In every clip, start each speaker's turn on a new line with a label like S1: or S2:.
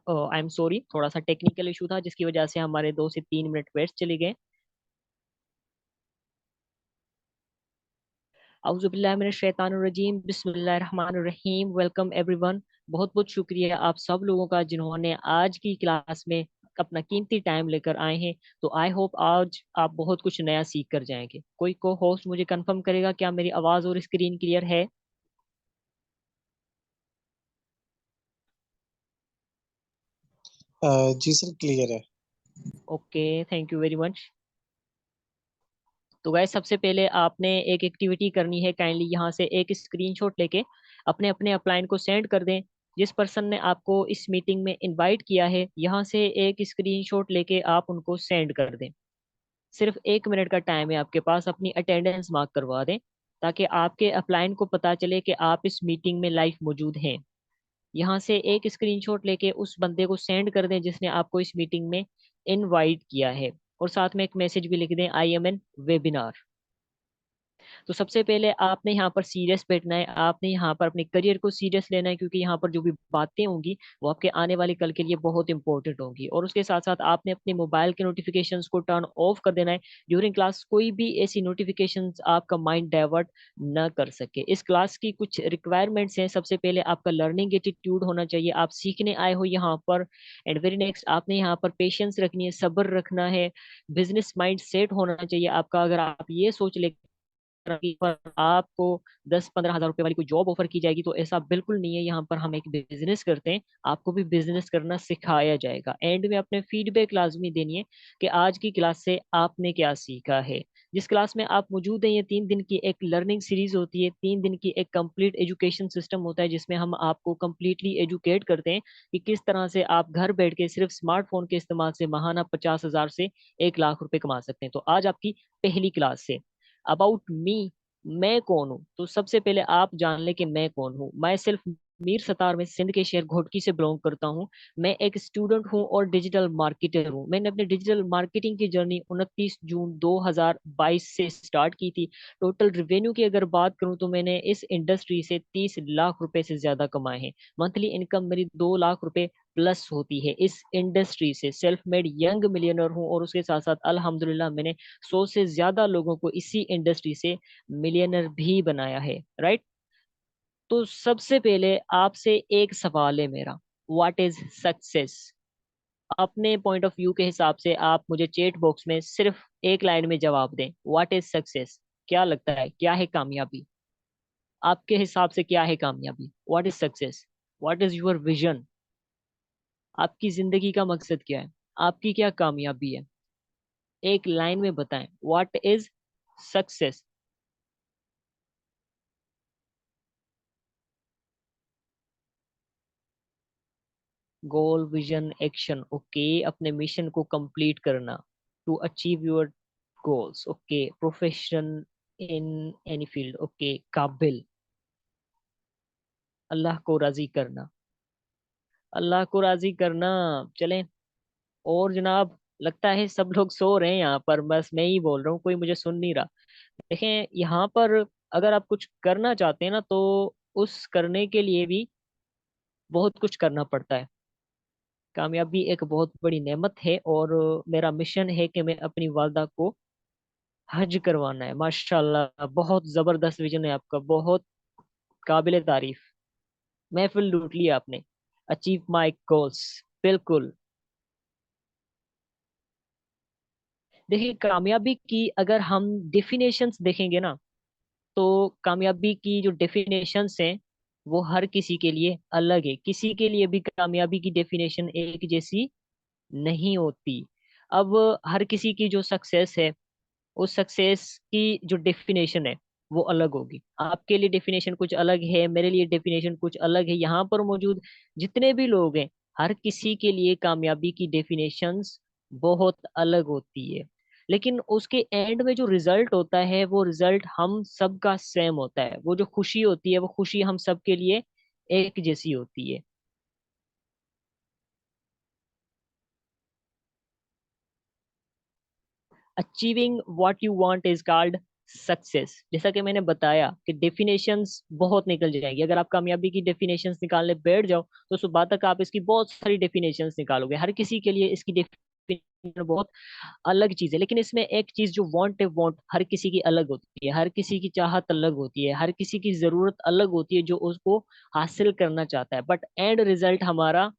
S1: I am sorry, थोड़ा सा technical issue था जिसकी वजह से हमारे 2 से 3 मिनट वेस्ट चले गए। औज़ुबिल्लाहिमिनश्शैतानिर्रजीम, बिस्मिल्लाहिर्रहमानिर्रहीम। Welcome everyone. बहुत बहुत शुक्रिया आप सब लोगों का जिन्होंने आज की क्लास में अपना कीमती टाइम लेकर आए हैं। तो आई होप आज आप बहुत कुछ नया सीख कर जाएंगे। कोई को होस्ट मुझे कंफर्म करेगा क्या मेरी आवाज़ और स्क्रीन क्लियर है?
S2: जी सर, क्लियर है।
S1: Okay, thank you very much. तो गाइस, सबसे पहले आपने एक एक्टिविटी करनी है। काइंडली यहाँ से एक स्क्रीनशॉट लेके अपने अपने अपलाइन को सेंड कर दें। जिस पर्सन ने आपको इस मीटिंग में इनवाइट किया है, यहाँ से एक स्क्रीनशॉट लेके आप उनको सेंड कर दें। सिर्फ 1 मिनट का टाइम है आपके पास, अपनी अटेंडेंस मार्क करवा दें ताकि आपके अपलाइन को पता चले कि आप इस मीटिंग में लाइव मौजूद हैं। यहाँ से एक स्क्रीनशॉट लेके उस बंदे को सेंड कर दें जिसने आपको इस मीटिंग में इनवाइट किया है, और साथ में एक मैसेज भी लिख दें, आई एम एन वेबिनार। तो सबसे पहले आपने यहाँ पर सीरियस बैठना है, आपने यहाँ पर अपने करियर को सीरियस लेना है, क्योंकि यहाँ पर जो भी बातें होंगी वो आपके आने वाले कल के लिए बहुत इंपॉर्टेंट होंगी। और उसके साथ साथ आपने अपने मोबाइल के नोटिफिकेशंस को टर्न ऑफ कर देना है। ड्यूरिंग क्लास कोई भी ऐसी नोटिफिकेशंस आपका माइंड डाइवर्ट न कर सके। इस क्लास की कुछ रिक्वायरमेंट्स हैं। सबसे पहले आपका लर्निंग एटीट्यूड होना चाहिए, आप सीखने आए हो यहाँ पर। एंड वेरी नेक्स्ट, आपने यहाँ पर पेशेंस रखनी है, सब्र रखना है। बिजनेस माइंड सेट होना चाहिए आपका। अगर आप ये सोच ले पर आपको 10-15 हज़ार रुपए वाली कोई जॉब ऑफर की जाएगी, तो ऐसा बिल्कुल नहीं है। यहाँ पर हम एक बिजनेस करते हैं, आपको भी बिजनेस करना सिखाया जाएगा। एंड में अपने फीडबैक लाजमी देनी है कि आज की क्लास से आपने क्या सीखा है। जिस क्लास में आप मौजूद हैं, ये 3 दिन की एक लर्निंग सीरीज होती है, 3 दिन की एक कंप्लीट एजुकेशन सिस्टम होता है, जिसमें हम आपको कंप्लीटली एजुकेट करते हैं कि किस तरह से आप घर बैठ के सिर्फ स्मार्टफोन के इस्तेमाल से माहाना 50 हज़ार से 1 लाख रुपए कमा सकते हैं। तो आज आपकी पहली क्लास से अबाउट मी, मैं कौन हूँ। तो सबसे पहले आप जान ले कि मैं कौन हूँ। मैं सिर्फ मीर सतार में सिंध के शहर घोटकी से बिलोंग करता हूँ। मैं एक स्टूडेंट हूँ और डिजिटल मार्केटर हूँ। मैंने अपने डिजिटल मार्केटिंग की जर्नी 29 जून 2022 से स्टार्ट की थी। टोटल रिवेन्यू की अगर बात करूँ तो मैंने इस इंडस्ट्री से 30 लाख रुपए से ज्यादा कमाए हैं। मंथली इनकम मेरी 2 लाख रुपए प्लस होती है। इस इंडस्ट्री से सेल्फ मेड यंग मिलियनर हूँ, और उसके साथ साथ अल्हम्दुलिल्लाह मैंने 100 से ज्यादा लोगों को इसी इंडस्ट्री से मिलियनर भी बनाया है। राइट। तो सबसे पहले आपसे एक सवाल है मेरा, व्हाट इज सक्सेस? अपने पॉइंट ऑफ व्यू के हिसाब से आप मुझे चैट बॉक्स में सिर्फ एक लाइन में जवाब दें, व्हाट इज सक्सेस? क्या लगता है क्या है कामयाबी? आपके हिसाब से क्या है कामयाबी? What is success? What is your vision? आपकी जिंदगी का मकसद क्या है? आपकी क्या कामयाबी है? एक लाइन में बताएं, what is success? Goal, vision, action. Okay, अपने मिशन को कंप्लीट करना, to achieve your goals. Okay, profession in any field. Okay, काबिल, अल्लाह को राजी करना, अल्लाह को राजी करना। चलें। और जनाब, लगता है सब लोग सो रहे हैं यहाँ पर, बस मैं ही बोल रहा हूँ, कोई मुझे सुन नहीं रहा। देखें, यहाँ पर अगर आप कुछ करना चाहते हैं ना, तो उस करने के लिए भी बहुत कुछ करना पड़ता है। कामयाबी एक बहुत बड़ी नेमत है, और मेरा मिशन है कि मैं अपनी वालदा को हज करवाना है। माशाल्लाह, बहुत जबरदस्त विजन है आपका, बहुत काबिल तारीफ। महफिल लूट लिया आपने। अचीव माई गोल्स, बिल्कुल। देखिए, कामयाबी की अगर हम डेफिनेशंस देखेंगे ना, तो कामयाबी की जो डेफिनेशंस हैं वो हर किसी के लिए अलग है। किसी के लिए भी कामयाबी की डेफिनेशन एक जैसी नहीं होती। अब हर किसी की जो सक्सेस है, उस सक्सेस की जो डेफिनेशन है वो अलग होगी। आपके लिए डेफिनेशन कुछ अलग है, मेरे लिए डेफिनेशन कुछ अलग है। यहाँ पर मौजूद जितने भी लोग हैं, हर किसी के लिए कामयाबी की डेफिनेशंस बहुत अलग होती है। लेकिन उसके एंड में जो रिजल्ट होता है, वो रिजल्ट हम सबका सेम होता है। वो जो खुशी होती है, वो खुशी हम सबके लिए एक जैसी होती है। Achieving what you want is called success, जैसा कि मैंने बताया कि डेफिनेशंस बहुत निकल जाएगी। अगर आप कामयाबी की डेफिनेशंस निकालने बैठ जाओ तो सुबह तक आप इसकी बहुत सारी डेफिनेशंस निकालोगे। हर किसी के लिए इसकी डेफिनेशन बहुत अलग चीज है, लेकिन इसमें एक चीज जो वांट है, वांट हर किसी की अलग होती है, हर किसी की चाहत अलग होती है, हर किसी की जरूरत अलग होती है जो उसको हासिल करना चाहता है। बट एंड रिजल्ट हमारा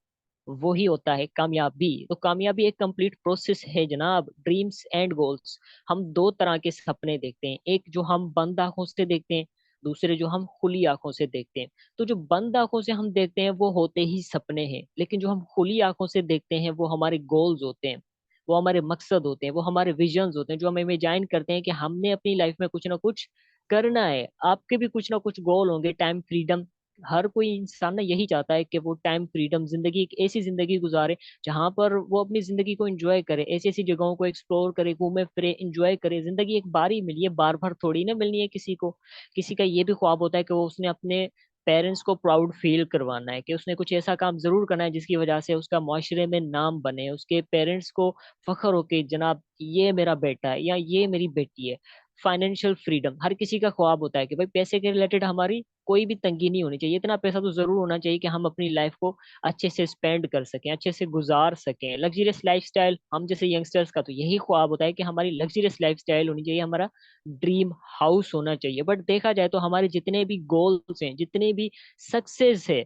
S1: वो ही होता है कामयाबी। तो कामयाबी एक कंप्लीट प्रोसेस है जनाब। ड्रीम्स एंड गोल्स, हम दो तरह के सपने देखते हैं, एक जो हम बंद आंखों से देखते हैं, दूसरे जो हम खुली आंखों से देखते हैं। तो जो बंद आंखों से हम देखते हैं वो होते ही सपने हैं, लेकिन जो हम खुली आंखों से देखते हैं वो हमारे गोल्स होते हैं, वो हमारे मकसद होते हैं, वो हमारे विजन्स होते हैं, जो हम इमेजाइन करते हैं कि हमने अपनी लाइफ में कुछ ना कुछ करना है। आपके भी कुछ ना कुछ गोल होंगे। टाइम फ्रीडम, हर कोई इंसान ना यही चाहता है कि वो टाइम फ्रीडम, जिंदगी एक ऐसी जिंदगी गुजारे जहां पर वो अपनी जिंदगी को एंजॉय करे, ऐसी ऐसी जगहों को एक्सप्लोर करे, घूमे फिरे, एंजॉय करे। जिंदगी एक बार ही मिली है, बार बार थोड़ी ना मिलनी है किसी को। किसी का ये भी ख्वाब होता है कि वो उसने अपने पेरेंट्स को प्राउड फील करवाना है, कि उसने कुछ ऐसा काम जरूर करना है जिसकी वजह से उसका माशरे में नाम बने, उसके पेरेंट्स को फख्र हो कि जनाब ये मेरा बेटा है या ये मेरी बेटी है। फाइनेंशियल फ्रीडम हर किसी का ख्वाब होता है कि भाई पैसे के रिलेटेड हमारी कोई भी तंगी नहीं होनी चाहिए। इतना पैसा तो जरूर होना चाहिए कि हम अपनी लाइफ को अच्छे से स्पेंड कर सकें, अच्छे से गुजार सकें। लग्जरियस लाइफस्टाइल, हम जैसे यंगस्टर्स का तो यही ख्वाब होता है कि हमारी लग्जरियस लाइफस्टाइल होनी चाहिए, हमारा ड्रीम हाउस होना चाहिए। बट देखा जाए तो हमारे जितने भी गोल्स हैं, जितने भी सक्सेस है,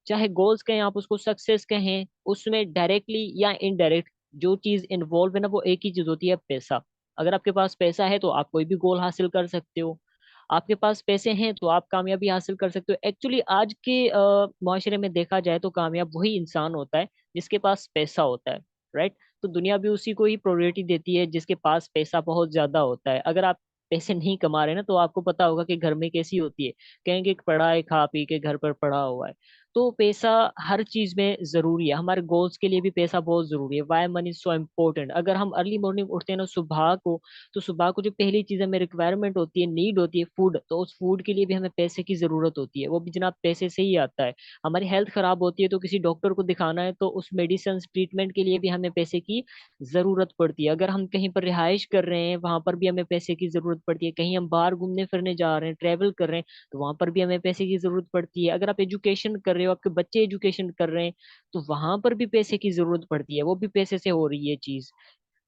S1: चाहे गोल्स कहें आप उसको, सक्सेस कहें, उसमें डायरेक्टली या इनडायरेक्ट जो चीज इन्वॉल्व है ना वो एक ही चीज होती है, पैसा। अगर आपके पास पैसा है तो आप कोई भी गोल हासिल कर सकते हो। आपके पास पैसे हैं तो आप कामयाबी हासिल कर सकते हो। एक्चुअली आज के माशरे में देखा जाए तो कामयाब वही इंसान होता है जिसके पास पैसा होता है, राइट। तो दुनिया भी उसी को ही प्रायोरिटी देती है जिसके पास पैसा बहुत ज्यादा होता है। अगर आप पैसे नहीं कमा रहे ना तो आपको पता होगा कि घर में कैसी होती है, कहेंगे कि पढ़ा है, खा पी के घर पर पड़ा हुआ है। तो पैसा हर चीज में जरूरी है, हमारे गोल्स के लिए भी पैसा बहुत जरूरी है। Why money so important. अगर हम अर्ली मॉर्निंग उठते हैं ना सुबह को, तो सुबह को जो पहली चीज हमें रिक्वायरमेंट होती है, नीड होती है, फूड, तो उस फूड के लिए भी हमें पैसे की जरूरत होती है, वो भी जनाब पैसे से ही आता है। हमारी हेल्थ खराब होती है तो किसी डॉक्टर को दिखाना है तो उस मेडिसिन ट्रीटमेंट के लिए भी हमें पैसे की जरूरत पड़ती है। अगर हम कहीं पर रिहाइश कर रहे हैं वहां पर भी हमें पैसे की जरूरत पड़ती है। कहीं हम बाहर घूमने फिरने जा रहे हैं, ट्रेवल कर रहे हैं, तो वहां पर भी हमें पैसे की जरूरत पड़ती है। अगर आप एजुकेशन कर रहे हो, आपके बच्चे एजुकेशन कर रहे हैं, तो वहां पर भी पैसे की जरूरत पड़ती है, वो भी पैसे से हो रही है चीज।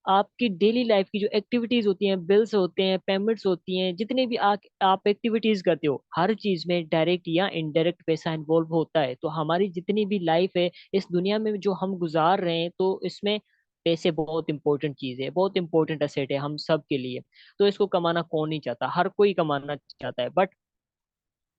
S1: आपकी डेली लाइफ की जो एक्टिविटीज होती हैं, बिल्स होते हैं, पेमेंट्स होती हैं, जितने भी आप एक्टिविटीज करते हो, हर चीज में डायरेक्ट या इनडायरेक्ट पैसा इन्वॉल्व होता है। तो हमारी जितनी भी लाइफ है इस दुनिया में जो हम गुजार रहे हैं, तो इसमें पैसे बहुत इंपॉर्टेंट चीज है, बहुत इंपॉर्टेंट असेट है हम सब के लिए। तो इसको कमाना कौन नहीं चाहता, हर कोई कमाना चाहता है। बट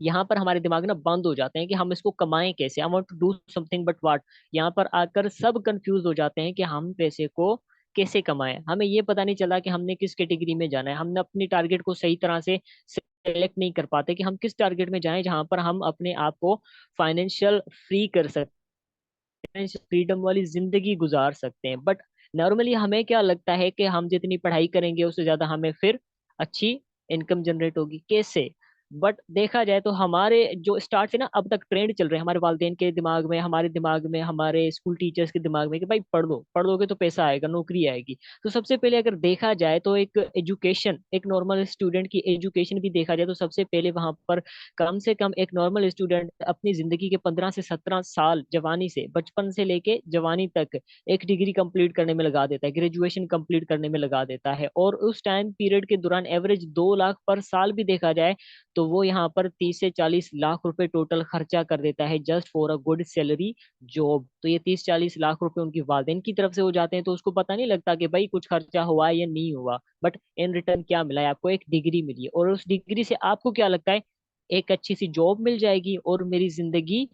S1: यहाँ पर हमारे दिमाग ना बंद हो जाते हैं कि हम इसको कमाएं कैसे, I want to do something but what. यहाँ पर आकर सब कंफ्यूज हो जाते हैं कि हम पैसे को कैसे कमाएं। हमें ये पता नहीं चला कि हमने किस कैटेगरी में जाना है, हमने अपनी टारगेट को सही तरह से सेलेक्ट नहीं कर पाते कि हम किस टारगेट में जाएं जहां पर हम अपने आप को फाइनेंशियल फ्री कर सकते हैं, फ्रीडम वाली जिंदगी गुजार सकते हैं। बट नॉर्मली हमें क्या लगता है कि हम जितनी पढ़ाई करेंगे उससे ज्यादा हमें फिर अच्छी इनकम जनरेट होगी, कैसे। बट देखा जाए तो हमारे जो स्टार्ट से ना अब तक ट्रेंड चल रहे हैं हमारे वालिदैन के दिमाग में, हमारे दिमाग में, हमारे स्कूल टीचर्स के दिमाग में, कि भाई पढ़ लो, पढ़ लोगे तो पैसा आएगा, नौकरी आएगी। तो सबसे पहले अगर देखा जाए तो एक एजुकेशन, एक नॉर्मल स्टूडेंट की एजुकेशन भी देखा जाए तो सबसे पहले वहां पर कम से कम एक नॉर्मल स्टूडेंट अपनी जिंदगी के 15 से 17 साल, जवानी से, बचपन से लेके जवानी तक एक डिग्री कंप्लीट करने में लगा देता है, ग्रेजुएशन कंप्लीट करने में लगा देता है। और उस टाइम पीरियड के दौरान एवरेज 2 लाख पर साल भी देखा जाए तो वो यहाँ पर 30 से 40 लाख रुपए टोटल खर्चा कर देता है just for a good salary job. तो ये 30-40 लाख रुपए उनकी वालिदैन की तरफ से हो जाते हैं, तो उसको पता नहीं लगता कि भाई कुछ खर्चा हुआ है या नहीं हुआ। बट इन रिटर्न क्या मिला है, आपको एक डिग्री मिली है, और उस डिग्री से आपको क्या लगता है, एक अच्छी सी जॉब मिल जाएगी और मेरी जिंदगी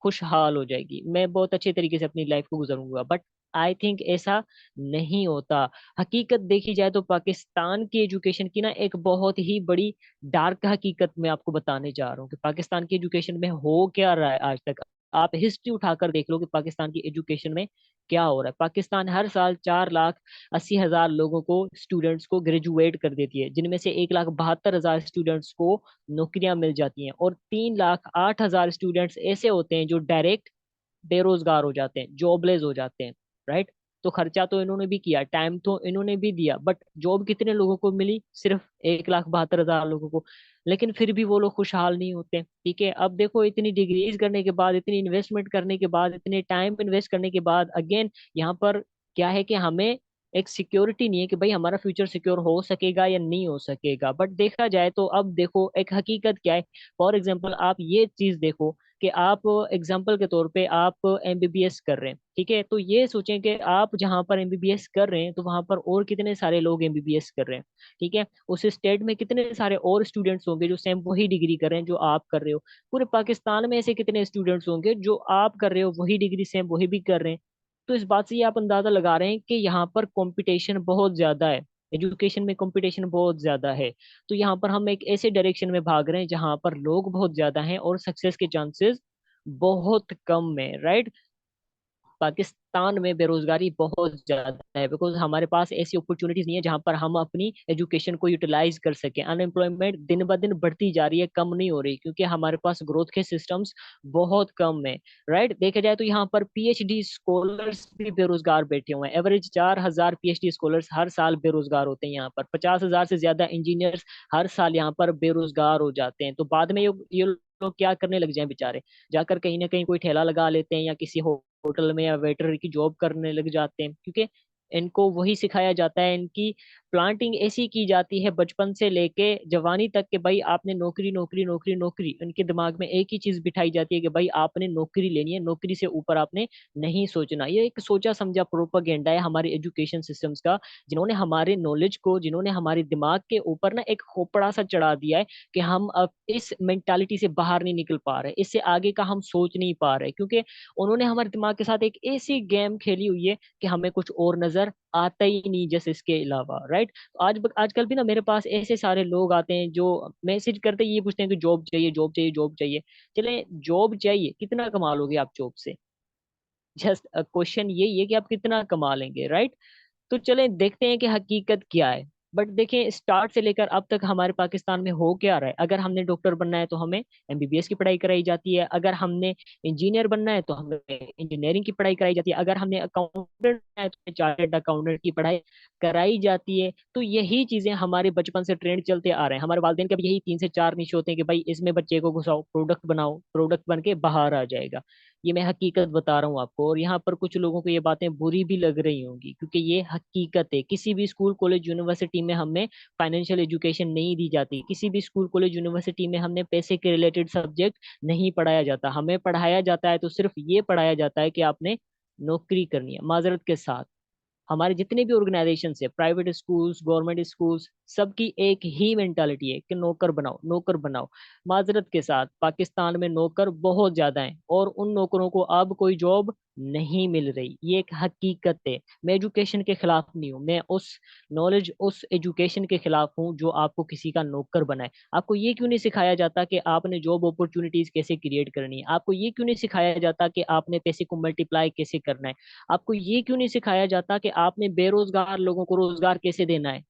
S1: खुशहाल हो जाएगी, मैं बहुत अच्छे तरीके से अपनी लाइफ को गुजारूंगा। बट आई थिंक ऐसा नहीं होता। हकीकत देखी जाए तो पाकिस्तान की एजुकेशन की ना एक बहुत ही बड़ी डार्क हकीकत मैं आपको बताने जा रहा हूँ कि पाकिस्तान की एजुकेशन में हो क्या रहा है आज तक। आप हिस्ट्री उठाकर देख लो कि पाकिस्तान की एजुकेशन में क्या हो रहा है। पाकिस्तान हर साल 4,80,000 लोगों को, स्टूडेंट्स को ग्रेजुएट कर देती है, जिनमें से 1,72,000 स्टूडेंट्स को नौकरियां मिल जाती हैं, और 3,08,000 स्टूडेंट्स ऐसे होते हैं जो डायरेक्ट बेरोजगार हो जाते हैं, जॉबलेस हो जाते हैं, राइट। तो खर्चा तो इन्होंने भी किया, टाइम तो इन्होंने भी दिया, बट जॉब कितने लोगों को मिली? सिर्फ 1,72,000 लोगों को। लेकिन फिर भी वो लोग खुशहाल नहीं होते। ठीक है, अब देखो इतनी डिग्रीज करने के बाद, इतनी इन्वेस्टमेंट करने के बाद, इतने टाइम इन्वेस्ट करने के बाद, अगेन यहाँ पर क्या है कि हमें एक सिक्योरिटी नहीं है कि भाई हमारा फ्यूचर सिक्योर हो सकेगा या नहीं हो सकेगा। बट देखा जाए तो अब देखो एक हकीकत क्या है। फॉर एग्जाम्पल आप ये चीज देखो कि आप एग्जाम्पल के तौर पे आप एमबीबीएस कर रहे हैं, ठीक है, तो ये सोचें कि आप जहाँ पर एमबीबीएस कर रहे हैं तो वहां पर और कितने सारे लोग एमबीबीएस कर रहे हैं। ठीक है, उस स्टेट में कितने सारे और स्टूडेंट्स होंगे जो सेम वही डिग्री कर रहे हैं जो आप कर रहे हो। पूरे पाकिस्तान में ऐसे कितने स्टूडेंट्स होंगे जो आप कर रहे हो वही डिग्री सेम वही भी कर रहे हैं। तो इस बात से ये आप अंदाजा लगा रहे हैं कि यहाँ पर कंपटीशन बहुत ज्यादा है, एजुकेशन में कंपटीशन बहुत ज्यादा है। तो यहाँ पर हम एक ऐसे डायरेक्शन में भाग रहे हैं जहाँ पर लोग बहुत ज्यादा हैं और सक्सेस के चांसेस बहुत कम है, राइट। पाकिस्तान में बेरोजगारी बहुत ज्यादा है बिकॉज हमारे पास ऐसी अपॉर्चुनिटीज नहीं है जहां पर हम अपनी एजुकेशन को यूटिलाइज कर सकें। अनएम्प्लॉयमेंट दिन ब दिन बढ़ती जा रही है, कम नहीं हो रही, क्योंकि हमारे पास ग्रोथ के सिस्टम्स बहुत कम है, राइट। देखा जाए तो यहाँ पर पीएचडी स्कॉलर्स भी बेरोजगार बैठे हुए हैं। एवरेज 4,000 पीएचडी स्कॉलर्स हर साल बेरोजगार होते हैं यहाँ पर। 50,000 से ज्यादा इंजीनियर्स हर साल यहाँ पर बेरोजगार हो जाते हैं। तो बाद में ये लोग क्या करने लग जाएं बेचारे, जाकर कहीं ना कहीं कोई ठेला लगा लेते हैं या किसी होटल में या वेटर की जॉब करने लग जाते हैं, क्योंकि इनको वही सिखाया जाता है। इनकी प्लांटिंग ऐसी की जाती है बचपन से लेके जवानी तक कि भाई आपने नौकरी नौकरी नौकरी नौकरी। इनके दिमाग में एक ही चीज बिठाई जाती है कि भाई आपने नौकरी लेनी है, नौकरी से ऊपर आपने नहीं सोचना। ये एक सोचा समझा प्रोपागेंडा है हमारे एजुकेशन सिस्टम्स का, जिन्होंने हमारे नॉलेज को, जिन्होंने हमारे दिमाग के ऊपर ना एक खोपड़ा सा चढ़ा दिया है कि हम अब इस मेंटालिटी से बाहर नहीं निकल पा रहे, इससे आगे का हम सोच नहीं पा रहे, क्योंकि उन्होंने हमारे दिमाग के साथ एक ऐसी गेम खेली हुई है कि हमें कुछ और नजर आता ही नहीं जैसे इसके अलावा, राइट। आजकल भी ना मेरे पास ऐसे सारे लोग आते हैं जो मैसेज करते ही ये पूछते हैं कि जॉब चाहिए, जॉब चाहिए, जॉब चाहिए। चले, जॉब चाहिए, कितना कमा लोगे आप जॉब से? जस्ट क्वेश्चन यही है कि आप कितना कमा लेंगे, राइट। तो चलें देखते हैं कि हकीकत क्या है। बट देखें स्टार्ट से लेकर अब तक हमारे पाकिस्तान में हो क्या रहा है। अगर हमने डॉक्टर बनना है तो हमें एमबीबीएस की पढ़ाई कराई जाती है। अगर हमने इंजीनियर बनना है तो हमें इंजीनियरिंग की पढ़ाई कराई जाती है। अगर हमने अकाउंटेंट बनना है तो चार्टर्ड अकाउंटेंट की पढ़ाई कराई जाती है। तो यही चीजें हमारे बचपन से ट्रेंड चलते आ रहे हैं। हमारे वालिदैन का भी यही 3 से 4 निश होते हैं कि भाई इसमें बच्चे को घुसाओ, प्रोडक्ट बनाओ, प्रोडक्ट बन के बाहर आ जाएगा। ये मैं हकीकत बता रहा हूँ आपको, और यहाँ पर कुछ लोगों को ये बातें बुरी भी लग रही होंगी क्योंकि ये हकीकत है। किसी भी स्कूल कॉलेज यूनिवर्सिटी में हमें फाइनेंशियल एजुकेशन नहीं दी जाती। किसी भी स्कूल कॉलेज यूनिवर्सिटी में हमने पैसे के रिलेटेड सब्जेक्ट नहीं पढ़ाया जाता। हमें पढ़ाया जाता है तो सिर्फ ये पढ़ाया जाता है कि आपने नौकरी करनी है। माजरत के साथ हमारे जितने भी ऑर्गेनाइजेशन है, प्राइवेट स्कूल्स, गवर्नमेंट स्कूल्स, सबकी एक ही मेंटालिटी है कि नौकर बनाओ, नौकर बनाओ। माजरत के साथ पाकिस्तान में नौकर बहुत ज्यादा हैं और उन नौकरों को अब कोई जॉब नहीं मिल रही। ये एक हकीकत है। मैं एजुकेशन के खिलाफ नहीं हूँ, मैं उस नॉलेज, उस एजुकेशन के खिलाफ हूँ जो आपको किसी का नौकर बनाए। आपको ये क्यों नहीं सिखाया जाता कि आपने जॉब अपॉर्चुनिटीज कैसे क्रिएट करनी है? आपको ये क्यों नहीं सिखाया जाता कि आपने पैसे को मल्टीप्लाई कैसे करना है? आपको ये क्यों नहीं सिखाया जाता कि आपने बेरोजगार लोगों को रोजगार कैसे देना है?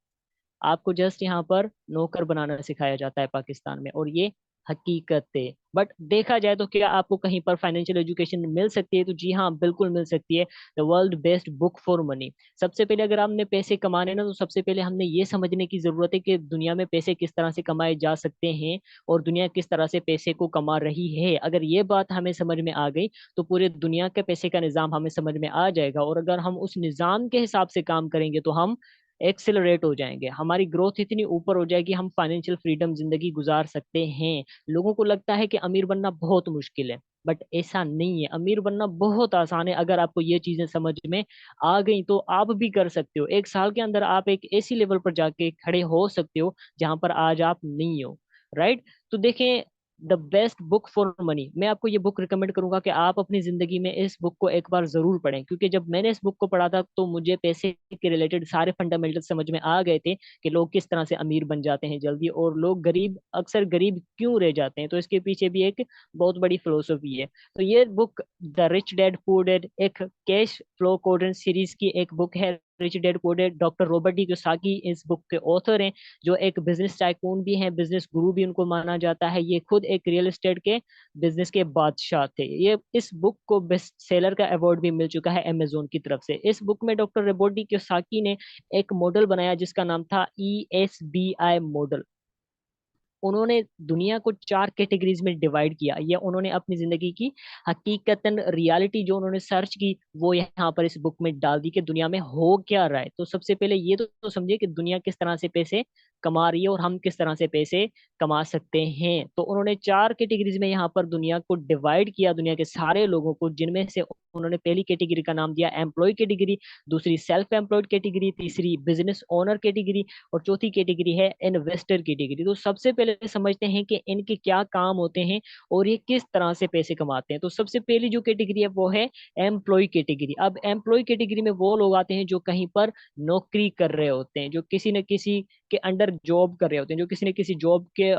S1: आपको जस्ट यहाँ पर नौकर बनाना सिखाया जाता है पाकिस्तान में, और ये हकीकत है। बट देखा जाए तो क्या आपको कहीं पर फाइनेंशियल एजुकेशन मिल सकती है? तो जी हाँ, बिल्कुल मिल सकती है। The world best book for money. सबसे पहले अगर हमने पैसे कमाने ना, तो सबसे पहले हमने ये समझने की जरूरत है कि दुनिया में पैसे किस तरह से कमाए जा सकते हैं और दुनिया किस तरह से पैसे को कमा रही है। अगर ये बात हमें समझ में आ गई तो पूरे दुनिया के पैसे का निज़ाम हमें समझ में आ जाएगा, और अगर हम उस निज़ाम के हिसाब से काम करेंगे तो हम एक्सेलरेट हो जाएंगे। हमारी ग्रोथ इतनी ऊपर हो जाएगी, हम फाइनेंशियल फ्रीडम जिंदगी गुजार सकते हैं। लोगों को लगता है कि अमीर बनना बहुत मुश्किल है, बट ऐसा नहीं है। अमीर बनना बहुत आसान है। अगर आपको ये चीजें समझ में आ गई तो आप भी कर सकते हो। 1 साल के अंदर आप एक ऐसी लेवल पर जाके खड़े हो सकते हो जहां पर आज आप नहीं हो, राइट। तो देखें, the best book for money, मैं आपको ये बुक रिकमेंड करूंगा कि आप अपनी जिंदगी में इस बुक को एक बार जरूर पढ़ें, क्योंकि जब मैंने इस बुक को पढ़ा था तो मुझे पैसे के रिलेटेड सारे फंडामेंटल समझ में आ गए थे कि लोग किस तरह से अमीर बन जाते हैं जल्दी, और लोग गरीब अक्सर गरीब क्यों रह जाते हैं। तो इसके पीछे भी एक बहुत बड़ी फिलोसफी है। तो ये book the rich dad poor dad एक कैश फ्लो कोडेंट सीरीज की एक बुक है। Rich dad poor dad, doctor Robert D Kiyosaki इस बुक के ऑथर हैं, जो एक बिजनेस टाइकून भी हैं, बिजनेस गुरु भी उनको माना जाता है। ये खुद एक रियल एस्टेट के बिजनेस के बादशाह थे। ये इस बुक को बेस्ट सेलर का अवार्ड भी मिल चुका है अमेजोन की तरफ से। इस बुक में डॉक्टर रॉबर्ट डी कियोसाकी ने एक मॉडल बनाया जिसका नाम था ESBI मॉडल। उन्होंने दुनिया को 4 कैटेगरीज में डिवाइड किया। या उन्होंने अपनी जिंदगी की हकीकतन रियलिटी जो उन्होंने सर्च की वो यहाँ पर इस बुक में डाल दी कि दुनिया में हो क्या रहा है। तो सबसे पहले ये तो समझिए कि दुनिया किस तरह से पैसे कमा रही है और हम किस तरह से पैसे कमा सकते हैं। तो उन्होंने 4 कैटेगरीज में यहाँ पर दुनिया को डिवाइड किया, दुनिया के सारे लोगों को, जिनमें से उन्होंने पहली कैटेगरी का नाम दिया एम्प्लॉय कैटेगरी, दूसरी सेल्फ एम्प्लॉयड कैटेगरी, तीसरी बिजनेस ओनर कैटेगरी, और चौथी कैटेगरी है इन्वेस्टर कैटेगरी। तो सबसे पहले समझते हैं कि इनके क्या काम होते हैं और ये किस तरह से पैसे कमाते हैं। तो सबसे पहली जो कैटेगरी है वो है एम्प्लॉय कैटेगरी। अब एम्प्लॉय कैटेगरी में वो लोग आते हैं जो कहीं पर नौकरी कर रहे होते हैं, जो किसी न किसी के अंडर जॉब कर रहे होते हैं, जो किसी न किसी जॉब के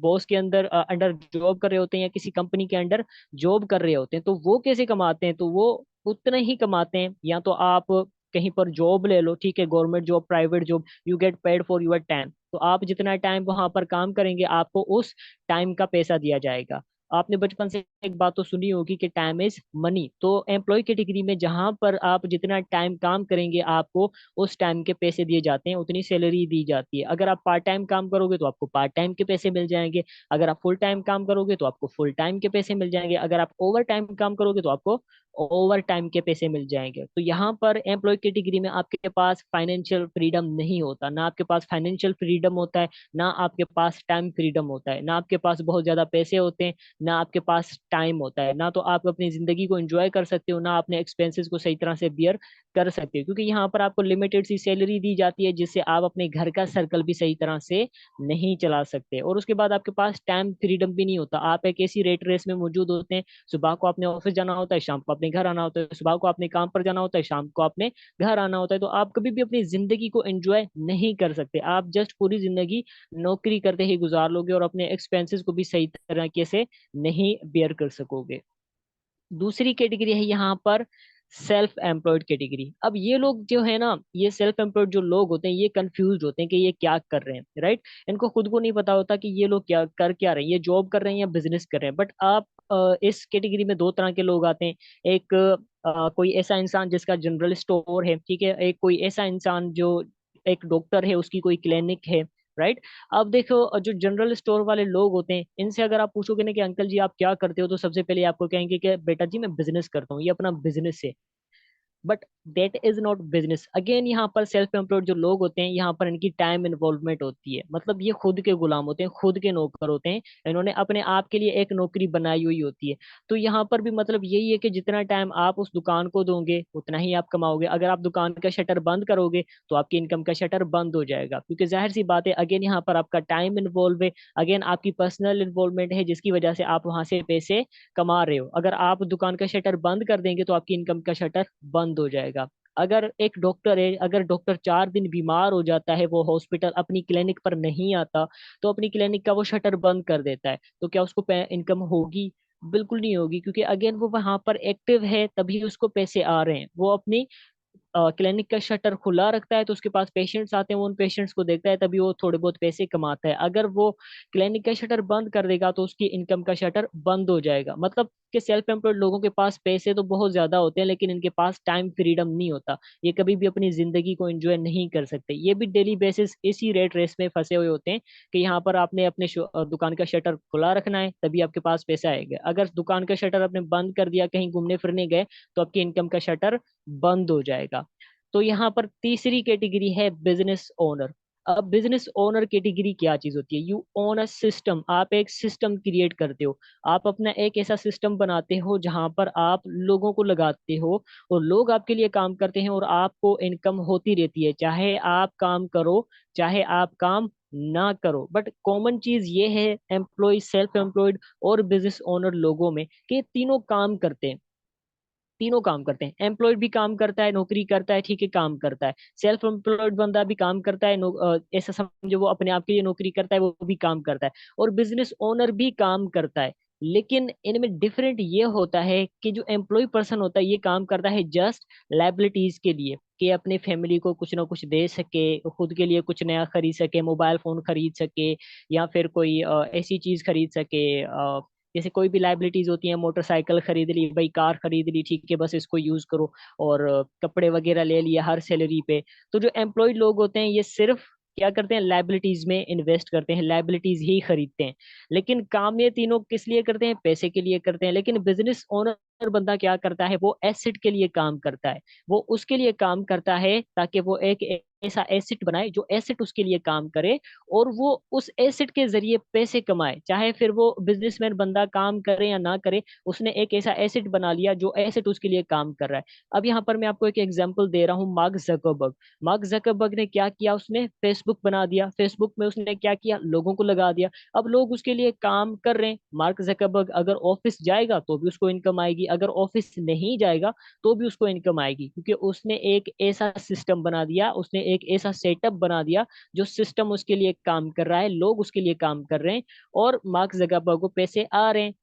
S1: बॉस के अंदर अंडर जॉब कर रहे होते हैं या किसी कंपनी के अंडर जॉब कर रहे होते हैं। तो वो कैसे कमाते हैं? तो वो उतना ही कमाते हैं। या तो आप कहीं पर जॉब ले लो, ठीक है, government job, private job, you get paid for your time. तो आप जितना टाइम वहां पर काम करेंगे आपको उस टाइम का पैसा दिया जाएगा। आपने बचपन से एक बात तो सुनी होगी कि टाइम इज मनी। तो एम्प्लॉय कैटेगरी में जहां पर आप जितना टाइम काम करेंगे आपको उस टाइम के पैसे दिए जाते हैं, उतनी सैलरी दी जाती है। अगर आप पार्ट टाइम काम करोगे तो आपको पार्ट टाइम के पैसे मिल जाएंगे, अगर आप फुल टाइम काम करोगे तो आपको फुल टाइम के पैसे मिल जाएंगे, अगर आप ओवर टाइम काम करोगे तो आपको ओवर टाइम के पैसे मिल जाएंगे। तो यहाँ पर एम्प्लॉय कैटेगरी में आपके पास फाइनेंशियल फ्रीडम नहीं होता, ना आपके पास फाइनेंशियल फ्रीडम होता है, ना आपके पास टाइम फ्रीडम होता है, ना आपके पास बहुत ज्यादा पैसे होते हैं, ना आपके पास टाइम होता है। ना तो आप अपनी जिंदगी को एंजॉय कर सकते हो, ना अपने एक्सपेंसेस को सही तरह से बियर कर सकते हो, क्योंकि यहाँ पर आपको लिमिटेड सी सैलरी दी जाती है जिससे आप अपने घर का सर्कल भी सही तरह से नहीं चला सकते। और उसके बाद आपके पास टाइम फ्रीडम भी नहीं होता। आप एक ऐसी रेट रेस में मौजूद होते हैं, सुबह को आपने ऑफिस जाना होता है, शाम को अपने घर आना होता है, सुबह को आपने काम पर जाना होता है, शाम को आपने घर आना होता है। तो आप कभी भी अपनी जिंदगी को एंजॉय नहीं कर सकते। आप जस्ट पूरी जिंदगी नौकरी करते ही गुजार लोगे और अपने एक्सपेंसेस को भी सही तरीके से नहीं बेयर कर सकोगे। दूसरी कैटेगरी है यहाँ पर सेल्फ एम्प्लॉयड कैटेगरी। अब ये लोग जो है ना, ये सेल्फ एम्प्लॉयड जो लोग होते हैं ये कंफ्यूज होते हैं कि ये क्या कर रहे हैं, राइट। इनको खुद को नहीं पता होता कि ये लोग क्या रहे हैं, ये जॉब कर रहे हैं या बिजनेस कर रहे हैं। बट आप इस कैटेगरी में दो तरह के लोग आते हैं। एक कोई ऐसा इंसान जिसका जनरल स्टोर है, ठीक है, एक कोई ऐसा इंसान जो एक डॉक्टर है, उसकी कोई क्लिनिक है, राइट। अब देखो जो जनरल स्टोर वाले लोग होते हैं इनसे अगर आप पूछोगे ना कि अंकल जी आप क्या करते हो, तो सबसे पहले आपको कहेंगे कि बेटा जी मैं बिजनेस करता हूँ, ये अपना बिजनेस है। But that is not business. Again यहाँ पर सेल्फ एम्प्लॉयड जो लोग होते हैं यहाँ पर इनकी टाइम इन्वॉल्वमेंट होती है। मतलब ये खुद के गुलाम होते हैं, खुद के नौकर होते हैं, इन्होंने अपने आप के लिए एक नौकरी बनाई हुई होती है। तो यहाँ पर भी मतलब यही है कि जितना टाइम आप उस दुकान को दोगे उतना ही आप कमाओगे। अगर आप दुकान का शटर बंद करोगे तो आपकी इनकम का शटर बंद हो जाएगा, क्योंकि जाहिर सी बात है अगेन यहाँ पर आपका टाइम इन्वॉल्व है, अगेन आपकी पर्सनल इन्वॉल्वमेंट है जिसकी वजह से आप वहां से पैसे कमा रहे हो। अगर आप दुकान का शटर बंद कर देंगे तो आपकी इनकम का शटर बंद हो जाएगा। अगर एक डॉक्टर है, अगर डॉक्टर 4 दिन बीमार हो जाता है, वो हॉस्पिटल अपनी क्लिनिक पर नहीं आता, तो अपनी क्लिनिक का वो शटर बंद कर देता है, तो क्या उसको इनकम होगी? बिल्कुल नहीं होगी, क्योंकि अगेन वो वहां पर एक्टिव है तभी उसको पैसे आ रहे हैं। वो अपनी क्लिनिक का शटर खुला रखता है तो उसके पास पेशेंट्स आते हैं, वो उन पेशेंट्स को देखता है, तभी वो थोड़े बहुत पैसे कमाता है। अगर वो क्लिनिक का शटर बंद कर देगा तो उसकी इनकम का शटर बंद हो जाएगा। मतलब कि सेल्फ एम्प्लॉयड लोगों के पास पैसे तो बहुत ज्यादा होते हैं लेकिन इनके पास टाइम फ्रीडम नहीं होता। ये कभी भी अपनी जिंदगी को एंजॉय नहीं कर सकते। ये भी डेली बेसिस इसी रेट रेस में फंसे हुए होते हैं कि यहाँ पर आपने अपने दुकान का शटर खुला रखना है तभी आपके पास पैसा आएगा। अगर दुकान का शटर आपने बंद कर दिया, कहीं घूमने फिरने गए, तो आपकी इनकम का शटर बंद हो जाएगा। तो यहाँ पर तीसरी कैटेगरी है बिजनेस ओनर। अब बिजनेस ओनर कैटेगरी क्या चीज होती है? You own a system. आप एक सिस्टम क्रिएट करते हो, आप अपना एक ऐसा सिस्टम बनाते हो जहां पर आप लोगों को लगाते हो और लोग आपके लिए काम करते हैं और आपको इनकम होती रहती है, चाहे आप काम करो चाहे आप काम ना करो। बट कॉमन चीज ये है एम्प्लॉय, सेल्फ एम्प्लॉयड और बिजनेस ओनर लोगों में कि तीनों काम करते हैं। तीनों काम करते हैं। एम्प्लॉयड भी काम करता है, नौकरी करता है, ठीक है, काम करता है। सेल्फ एम्प्लॉयड बंदा भी काम करता है, ऐसा समझो वो अपने आप के लिए नौकरी करता है, वो भी काम करता है। और बिजनेस ओनर भी काम करता है। लेकिन इनमें डिफरेंट ये होता है कि जो एम्प्लॉय पर्सन होता है ये काम करता है जस्ट लाइबिलिटीज के लिए, कि अपनी फैमिली को कुछ ना कुछ दे सके, खुद के लिए कुछ नया खरीद सके, मोबाइल फोन खरीद सके, या फिर कोई ऐसी चीज खरीद सके, जैसे कोई भी लाइबिलिटीज होती है, मोटरसाइकिल खरीद ली भाई, कार खरीद ली, ठीक है बस इसको यूज करो, और कपड़े वगैरह ले लिए हर सैलरी पे। तो जो एम्प्लॉय लोग होते हैं ये सिर्फ क्या करते हैं, लाइबिलिटीज में इन्वेस्ट करते हैं, लाइबिलिटीज ही खरीदते हैं। लेकिन काम ये तीनों किस लिए करते हैं, पैसे के लिए करते हैं। लेकिन बिजनेस ओनर बंदा क्या करता है, वो एसेट के लिए काम करता है। वो उसके लिए काम करता है ताकि वो एक ऐसा एसेट बनाए जो एसेट उसके लिए काम करे, और वो उस एसेट के जरिए पैसे कमाए, चाहे फिर वो बिजनेसमैन बंदा काम करे या ना करे, उसने एक ऐसा एसेट बना लिया जो एसेट उसके लिए काम कर रहा है। अब यहाँ पर मैं आपको एक एग्जांपल दे रहा हूँ, मार्क जकरबर्ग। मार्क जकरबर्ग ने क्या किया, उसने फेसबुक बना दिया। फेसबुक में उसने क्या किया, लोगों को लगा दिया। अब लोग उसके लिए काम कर रहे हैं। मार्क जकरबर्ग अगर ऑफिस जाएगा तो भी उसको इनकम आएगी, अगर ऑफिस नहीं जाएगा तो भी उसको इनकम आएगी, क्योंकि उसने एक ऐसा सिस्टम बना दिया, उसने एक ऐसा सेटअप बना दिया जो सिस्टम उसके लिए काम कर रहा है, लोग उसके लिए काम कर रहे हैं, और मार्क जकरबर्ग को पैसे आ रहे हैं।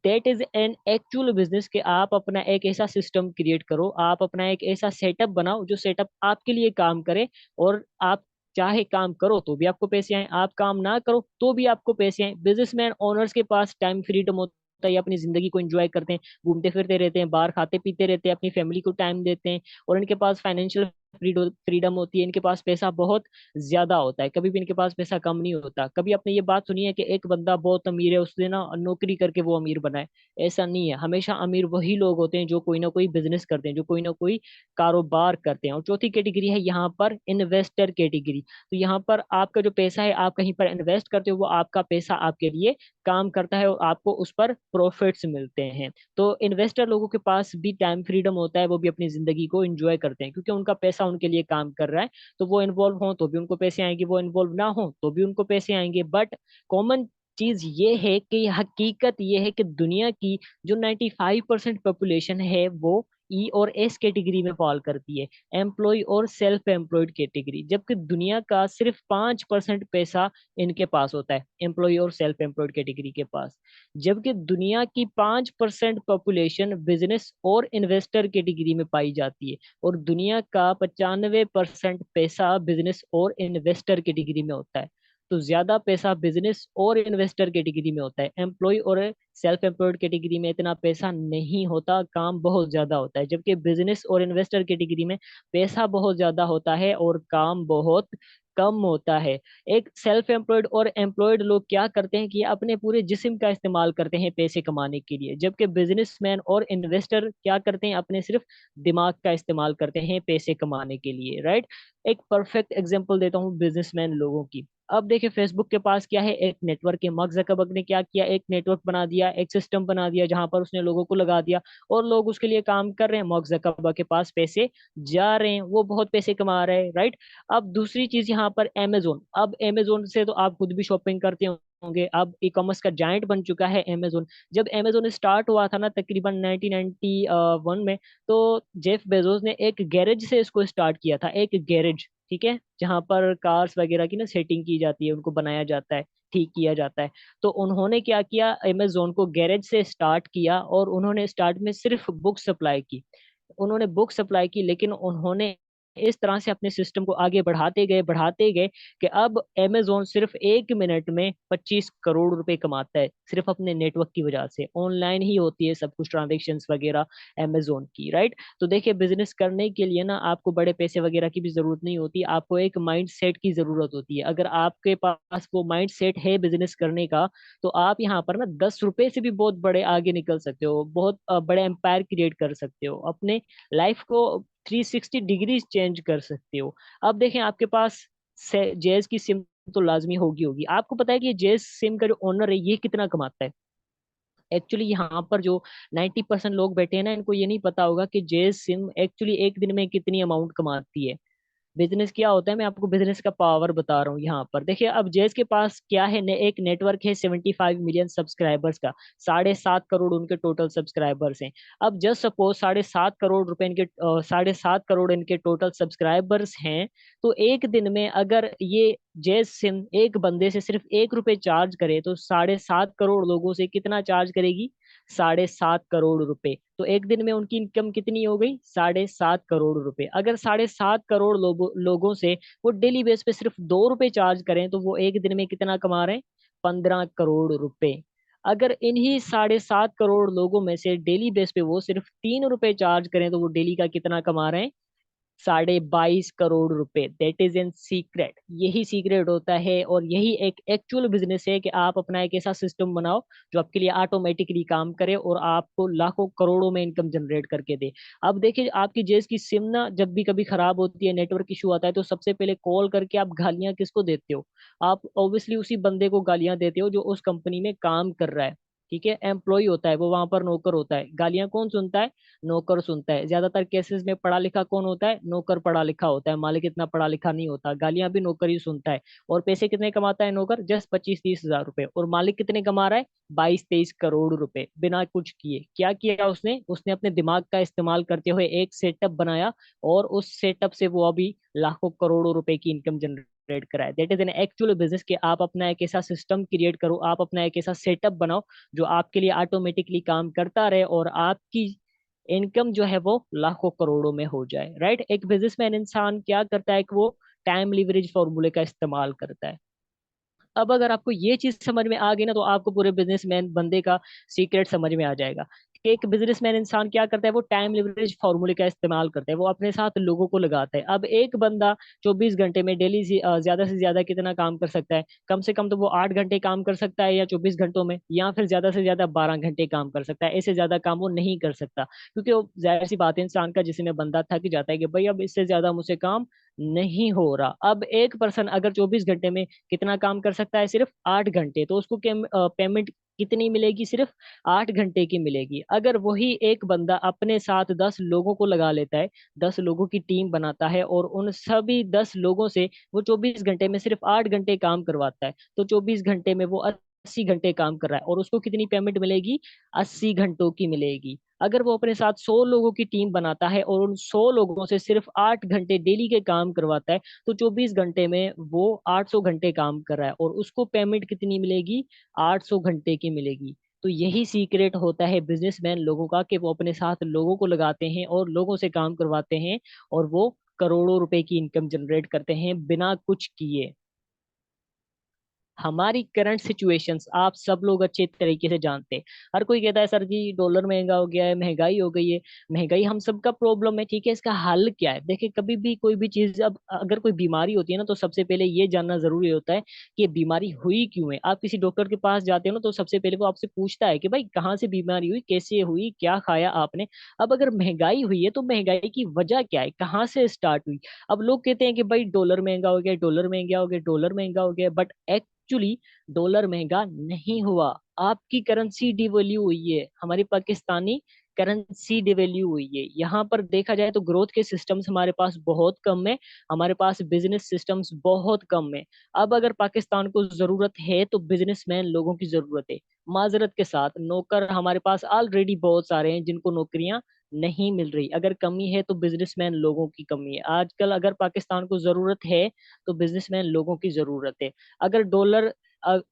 S1: That is an actual business, कि आप अपना एक ऐसा सिस्टम क्रिएट करो, आप अपना एक ऐसा सेटअप बनाओ जो सेटअप आपके लिए काम करे, और आप चाहे काम करो तो भी आपको पैसे आए, आप काम ना करो तो भी आपको पैसे आए। बिजनेसमैन ओनर्स के पास टाइम फ्रीडम होता है, ये अपनी जिंदगी को एंजॉय करते हैं, घूमते फिरते रहते हैं, बाहर खाते पीते रहते हैं, अपनी फैमिली को टाइम देते हैं, और इनके पास फाइनेंशियल फ्रीडम होती है, इनके पास पैसा बहुत ज्यादा होता है, कभी भी इनके पास पैसा कम नहीं होता। कभी आपने ये बात सुनी है कि एक बंदा बहुत अमीर है, उसने ना नौकरी करके वो अमीर बना है? ऐसा नहीं है, हमेशा अमीर वही लोग होते हैं जो कोई ना कोई बिजनेस करते हैं, जो कोई ना कोई कारोबार करते हैं। और चौथी कैटेगरी है यहाँ पर इन्वेस्टर कैटेगरी। तो यहाँ पर आपका जो पैसा है, आप कहीं पर इन्वेस्ट करते हो, वो आपका पैसा आपके लिए काम करता है, और आपको उस पर प्रॉफिट्स मिलते हैं। तो इन्वेस्टर लोगों के पास भी टाइम फ्रीडम होता है, वो भी अपनी जिंदगी को एंजॉय करते हैं, क्योंकि उनका पैसा उनके लिए काम कर रहा है। तो वो इन्वॉल्व हो तो भी उनको पैसे आएंगे, वो इन्वॉल्व ना हो तो भी उनको पैसे आएंगे। बट कॉमन चीज ये है कि हकीकत ये है कि दुनिया की जो 95% पॉपुलेशन है वो ई और एस कैटेगरी में फॉल करती है, एम्प्लॉय और सेल्फ एम्प्लॉयड कैटेगरी। जबकि दुनिया का सिर्फ 5% पैसा इनके पास होता है, एम्प्लॉय और सेल्फ एम्प्लॉयड कैटेगरी के पास। जबकि दुनिया की 5% पॉपुलेशन बिजनेस और इन्वेस्टर कैटेगरी में पाई जाती है, और दुनिया का 95% पैसा बिजनेस और इन्वेस्टर कैटेगरी में होता है। तो ज्यादा पैसा बिजनेस और इन्वेस्टर कैटेगरी में होता है, एम्प्लॉय और सेल्फ एम्प्लॉयड कैटेगरी में इतना पैसा नहीं होता, काम बहुत ज्यादा होता है। जबकि बिजनेस और इन्वेस्टर कैटेगरी में पैसा बहुत ज्यादा होता है और काम बहुत कम होता है। एक सेल्फ एम्प्लॉयड और एम्प्लॉयड लोग क्या करते हैं कि अपने पूरे जिस्म का इस्तेमाल करते हैं पैसे कमाने के लिए, जबकि बिजनेसमैन और इन्वेस्टर क्या करते हैं, अपने सिर्फ दिमाग का इस्तेमाल करते हैं पैसे कमाने के लिए, राइट। एक परफेक्ट एग्जांपल देता हूँ बिजनेसमैन लोगों की। अब देखिए फेसबुक के पास क्या है, एक नेटवर्क है। मार्क जकरबर्ग ने क्या किया, एक नेटवर्क बना दिया, एक सिस्टम बना दिया जहां पर उसने लोगों को लगा दिया, और लोग उसके लिए काम कर रहे हैं। मार्क जकरबर्ग के पास पैसे जा रहे हैं, वो बहुत पैसे कमा रहे हैं, राइट। अब दूसरी चीज यहाँ पर अमेजोन। अब अमेजोन से तो आप खुद भी शॉपिंग करते होंगे, अब ई कॉमर्स का जायंट बन चुका है अमेजोन। जब अमेजोन स्टार्ट हुआ था ना तकरीबन 1991 में, तो जेफ बेजोस ने एक गैरेज से इसको स्टार्ट किया था, एक गैरेज, ठीक है, जहां पर कार्स वगैरह की ना सेटिंग की जाती है, उनको बनाया जाता है, ठीक किया जाता है। तो उन्होंने क्या किया, अमेजोन को गैरेज से स्टार्ट किया, और उन्होंने स्टार्ट में सिर्फ बुक सप्लाई की। उन्होंने बुक सप्लाई की, लेकिन उन्होंने इस तरह से अपने सिस्टम को आगे बढ़ाते गए कि अब अमेजोन सिर्फ 1 मिनट में 25 करोड़ रुपए कमाता है, सिर्फ अपने नेटवर्क की वजह से। ऑनलाइन ही होती है सब कुछ, ट्रांजेक्शन्स वगैरह अमेजोन की, राइट। तो देखिए बिजनेस करने के लिए ना आपको बड़े पैसे वगैरह की भी जरूरत नहीं होती, आपको एक माइंड सेट की जरूरत होती है। अगर आपके पास वो माइंड सेट है बिजनेस करने का, तो आप यहाँ पर ना 10 रुपए से भी बहुत बड़े आगे निकल सकते हो, बहुत बड़े एम्पायर क्रिएट कर सकते हो, अपने लाइफ को 360 डिग्री चेंज कर सकते हो। अब देखें आपके पास जेज की सिम तो लाजमी होगी होगी। आपको पता है कि जेज सिम का जो ओनर है ये कितना कमाता है? एक्चुअली यहाँ पर जो 90% लोग बैठे हैं ना, इनको ये नहीं पता होगा कि जेज सिम एक्चुअली एक दिन में कितनी अमाउंट कमाती है। बिजनेस क्या होता है, मैं आपको बिजनेस का पावर बता रहा हूँ यहाँ पर। देखिए अब जेस के पास क्या है, एक नेटवर्क है 75 मिलियन सब्सक्राइबर्स का। 7.5 करोड़ उनके टोटल सब्सक्राइबर्स हैं। अब जस्ट सपोज 7.5 करोड़ रुपए इनके 7.5 करोड़ इनके टोटल सब्सक्राइबर्स हैं। तो एक दिन में अगर ये जेस सिम एक बंदे से सिर्फ 1 रुपए चार्ज करे तो 7.5 करोड़ लोगों से कितना चार्ज करेगी? 7.5 करोड़ रुपए। तो एक दिन में उनकी इनकम कितनी हो गई? 7.5 करोड़ रुपए। अगर 7.5 करोड़ लोगों से वो डेली बेस पे सिर्फ 2 रुपए चार्ज करें तो वो एक दिन में कितना कमा रहे हैं? 15 करोड़ रुपए। अगर इन्हीं 7.5 करोड़ लोगों में से डेली बेस पे वो सिर्फ 3 रुपए चार्ज करें तो वो डेली का कितना कमा रहे हैं? 22.5 करोड़ रुपए। That is in secret. यही सीक्रेट होता है और यही एक एक्चुअल बिजनेस है कि आप अपना एक ऐसा सिस्टम बनाओ जो आपके लिए ऑटोमेटिकली काम करे और आपको लाखों करोड़ों में इनकम जनरेट करके दे। अब देखिए आपकी जेस की सिम ना जब भी कभी खराब होती है, नेटवर्क इशू आता है, तो सबसे पहले कॉल करके आप गालियां किसको देते हो? आप ऑब्वियसली उसी बंदे को गालियां देते हो जो उस कंपनी में काम कर रहा है। ठीक है, एम्प्लॉय होता है वो, वहां पर नौकर होता है। गालियां कौन सुनता है? नौकर सुनता है। ज्यादातर केसेस में पढ़ा लिखा कौन होता है? नौकर पढ़ा लिखा होता है, मालिक इतना पढ़ा लिखा नहीं होता। गालियां भी नौकर ही सुनता है। और पैसे कितने कमाता है नौकर? जस्ट 25-30 हजार रुपए। और मालिक कितने कमा रहा है? 22-23 करोड़ रुपए बिना कुछ किए। क्या किया उसने? उसने अपने दिमाग का इस्तेमाल करते हुए एक सेटअप बनाया और उस सेटअप से वो अभी लाखों करोड़ों रुपए की इनकम जनरेट करा है। That is an actual business. कि आप अपना एक ऐसा सिस्टम क्रिएट करो, आप अपना एक ऐसा सेटअप बनाओ जो आपके लिए ऑटोमेटिकली काम करता रहे और आपकी इनकम जो है वो लाखों करोड़ों में हो जाए। राइट। एक बिजनेसमैन इंसान क्या करता है कि वो टाइम लिवरेज फॉर्मूले का इस्तेमाल करता है। अब अगर आपको ये चीज समझ में आ गई ना तो आपको पूरे बिजनेसमैन बंदे का सीक्रेट समझ में आ जाएगा। कि एक बिजनेसमैन इंसान क्या करता है, वो टाइम लिवरेज फॉर्मूले का इस्तेमाल करता है। वो अपने साथ लोगों को लगाता है। अब एक बंदा 24 घंटे में डेली ज्यादा से ज्यादा कितना काम कर सकता है? कम से कम तो वो 8 घंटे काम कर सकता है या 24 घंटों में, या फिर ज्यादा से ज्यादा 12 घंटे काम कर सकता है। इससे ज्यादा काम वो नहीं कर सकता क्योंकि वो जाहिर सी बात है इंसान का जिसमें बंदा थक जाता है कि भाई अब इससे ज्यादा मुझसे काम नहीं हो रहा। अब एक पर्सन अगर 24 घंटे में कितना काम कर सकता है? सिर्फ 8 घंटे। तो उसको पेमेंट कितनी मिलेगी? सिर्फ 8 घंटे की मिलेगी। अगर वही एक बंदा अपने साथ 10 लोगों को लगा लेता है, 10 लोगों की टीम बनाता है और उन सभी 10 लोगों से वो 24 घंटे में सिर्फ 8 घंटे काम करवाता है, तो 24 घंटे में वो 80 घंटे काम कर रहा है और उसको कितनी पेमेंट मिलेगी? 80 घंटों की मिलेगी। अगर वो अपने साथ 100 लोगों की टीम बनाता है और उन 100 लोगों से सिर्फ 8 घंटे डेली के काम करवाता है, तो 24 घंटे में वो 800 घंटे काम कर रहा है और उसको पेमेंट कितनी मिलेगी? 800 घंटे की मिलेगी। तो यही सीक्रेट होता है बिजनेसमैन लोगों का कि वो अपने साथ लोगों को लगाते हैं और लोगों से काम करवाते हैं और वो करोड़ों रुपए की इनकम जनरेट करते हैं बिना कुछ किए। हमारी करंट सिचुएशंस आप सब लोग अच्छे तरीके से जानते हैं। हर कोई कहता है सर जी डॉलर महंगा हो गया है, महंगाई हो गई है। महंगाई हम सबका प्रॉब्लम है, ठीक है, इसका हल क्या है? देखिए कभी भी कोई भी चीज, अब अगर कोई बीमारी होती है ना तो सबसे पहले ये जानना जरूरी होता है कि ये बीमारी हुई क्यों है। आप किसी डॉक्टर के पास जाते हो ना तो सबसे पहले वो आपसे पूछता है कि भाई कहाँ से बीमारी हुई, कैसे हुई, क्या खाया आपने। अब अगर महंगाई हुई है तो महंगाई की वजह क्या है, कहाँ से स्टार्ट हुई? अब लोग कहते हैं कि भाई डॉलर महंगा हो गया, डॉलर महंगा हो गया, डॉलर महंगा हो गया, बट एक्चुअली डॉलर महंगा नहीं हुआ। आपकी करेंसी डिवैल्यू हुई है, हमारी पाकिस्तानी करेंसी डिवैल्यू हुई है। यहाँ पर देखा जाए तो ग्रोथ के सिस्टम्स हमारे पास बहुत कम है, हमारे पास बिजनेस सिस्टम्स बहुत कम है। अब अगर पाकिस्तान को जरूरत है तो बिजनेसमैन लोगों की जरूरत है। माजरत के साथ नौकर हमारे पास ऑलरेडी बहुत सारे हैं जिनको नौकरियां नहीं मिल रही। अगर कमी है तो बिजनेसमैन लोगों की कमी है आजकल। अगर पाकिस्तान को जरूरत है तो बिजनेसमैन लोगों की जरूरत है। अगर डॉलर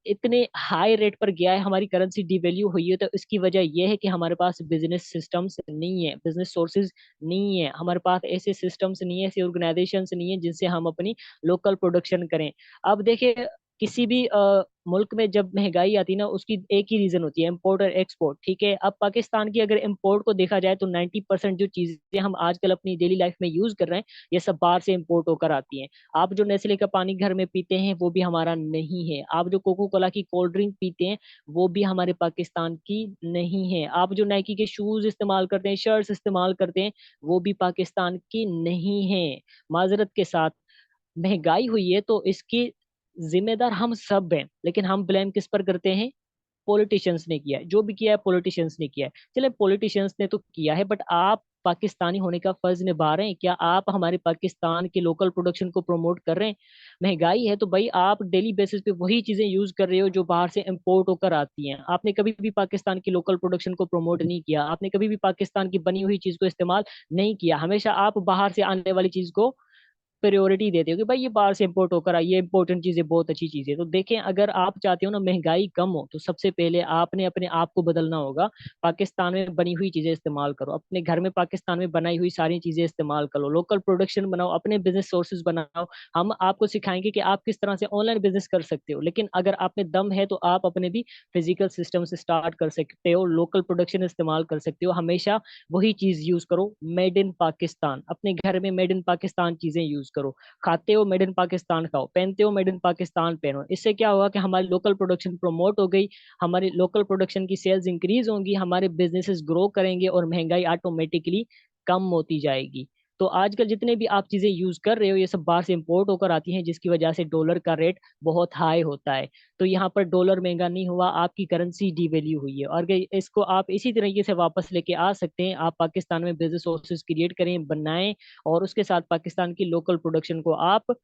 S1: इतने हाई रेट पर गया है, हमारी करेंसी डिवैल्यू हुई है, तो इसकी वजह यह है कि हमारे पास बिजनेस सिस्टम्स नहीं है, बिजनेस सोर्सेज नहीं है, हमारे पास ऐसे सिस्टम्स नहीं है, ऐसे ऑर्गेनाइजेशंस नहीं है जिनसे हम अपनी लोकल प्रोडक्शन करें। अब देखिए किसी भी मुल्क में जब महंगाई आती है ना उसकी एक ही रीजन होती है, इम्पोर्ट और एक्सपोर्ट। ठीक है, अब पाकिस्तान की अगर इम्पोर्ट को देखा जाए तो 90% जो चीजें हम आजकल अपनी डेली लाइफ में यूज कर रहे हैं ये सब बाहर से इम्पोर्ट होकर आती हैं। आप जो नेस्ले का पानी घर में पीते हैं वो भी हमारा नहीं है। आप जो कोको कोला की कोल्ड ड्रिंक पीते हैं वो भी हमारे पाकिस्तान की नहीं है। आप जो नाइकी के शूज इस्तेमाल करते हैं, शर्ट्स इस्तेमाल करते हैं, वो भी पाकिस्तान की नहीं है। माजरत के साथ महंगाई हुई है तो इसकी जिम्मेदार हम सब हैं, लेकिन हम ब्लेम किस पर करते हैं? पॉलिटिशियंस ने किया है, जो भी किया है पॉलिटिशियंस ने किया है। चले पॉलिटिशियंस ने तो किया है, बट आप पाकिस्तानी होने का फर्ज निभा रहे हैं क्या? आप हमारे पाकिस्तान के लोकल प्रोडक्शन को प्रमोट कर रहे हैं? महंगाई है तो भाई आप डेली बेसिस पे वही चीजें यूज कर रहे हो जो बाहर से इंपोर्ट होकर आती हैं। आपने कभी भी पाकिस्तान की लोकल प्रोडक्शन को प्रमोट नहीं किया, आपने कभी भी पाकिस्तान की बनी हुई चीज को इस्तेमाल नहीं किया। हमेशा आप बाहर से आने वाली चीज को प्रायोरिटी देते हो कि भाई ये बाहर से इंपोर्ट होकर आई है, इंपॉर्टेंट चीजें, बहुत अच्छी चीजें। तो देखें, अगर आप चाहते हो ना महंगाई कम हो, तो सबसे पहले आपने अपने आप को बदलना होगा। पाकिस्तान में बनी हुई चीजें इस्तेमाल करो, अपने घर में पाकिस्तान में बनाई हुई सारी चीजें इस्तेमाल करो, लोकल प्रोडक्शन बनाओ, अपने बिजनेस सोर्सेज बनाओ। हम आपको सिखाएंगे कि आप किस तरह से ऑनलाइन बिजनेस कर सकते हो, लेकिन अगर आप में दम है तो आप अपने भी फिजिकल सिस्टम से स्टार्ट कर सकते हो, लोकल प्रोडक्शन इस्तेमाल कर सकते हो। हमेशा वही चीज यूज करो, मेड इन पाकिस्तान। अपने घर में मेड इन पाकिस्तान चीजें यूज करो। खाते हो मेड इन पाकिस्तान खाओ, पहनते हो मेड इन पाकिस्तान पहनो। इससे क्या होगा कि हमारी लोकल प्रोडक्शन प्रमोट हो गई, हमारी लोकल प्रोडक्शन की सेल्स इंक्रीज होंगी, हमारे बिजनेसेस ग्रो करेंगे और महंगाई ऑटोमेटिकली कम होती जाएगी। तो आजकल जितने भी आप चीजें यूज कर रहे हो ये सब बाहर से इंपोर्ट होकर आती हैं, जिसकी वजह से डॉलर का रेट बहुत हाई होता है। तो यहाँ पर डॉलर महंगा नहीं हुआ, आपकी करेंसी डिवैल्यू हुई है। और इसको आप इसी तरीके से वापस लेके आ सकते हैं। आप पाकिस्तान में बिजनेस सोर्सेज क्रिएट करें, बनाएं, और उसके साथ पाकिस्तान की लोकल प्रोडक्शन को आप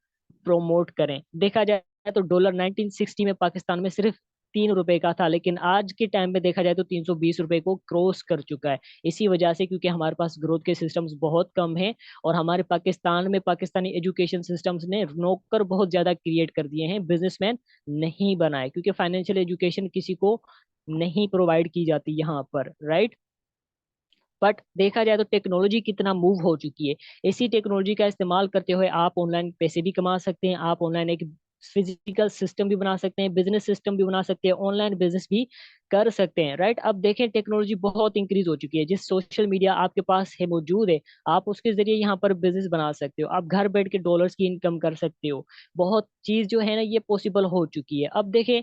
S1: प्रोमोट करें। देखा जाए तो डॉलर 1960 में पाकिस्तान में सिर्फ 3 रुपए का था, लेकिन आज के टाइम में देखा जाए तो 320 रुपए को क्रॉस कर चुका है। इसी वजह से क्योंकि हमारे पास ग्रोथ के सिस्टम्स बहुत कम हैं, और हमारे पाकिस्तान में पाकिस्तानी एजुकेशन सिस्टम्स ने नौकर बहुत ज्यादा क्रिएट कर दिए हैं, बिजनेसमैन नहीं बनाए, क्योंकि फाइनेंशियल एजुकेशन किसी को नहीं प्रोवाइड की जाती यहाँ पर, राइट। बट देखा जाए तो टेक्नोलॉजी कितना मूव हो चुकी है। इसी टेक्नोलॉजी का इस्तेमाल करते हुए आप ऑनलाइन पैसे भी कमा सकते हैं, आप ऑनलाइन एक फिजिकल सिस्टम भी बना सकते हैं, बिजनेस सिस्टम भी बना सकते हैं, ऑनलाइन बिजनेस भी कर सकते हैं, राइट। अब देखें, टेक्नोलॉजी बहुत इंक्रीज हो चुकी है। जिस सोशल मीडिया आपके पास है, मौजूद है, आप उसके जरिए यहाँ पर बिजनेस बना सकते हो, आप घर बैठ के डॉलर्स की इनकम कर सकते हो। बहुत चीज जो है ना, ये पॉसिबल हो चुकी है। अब देखें,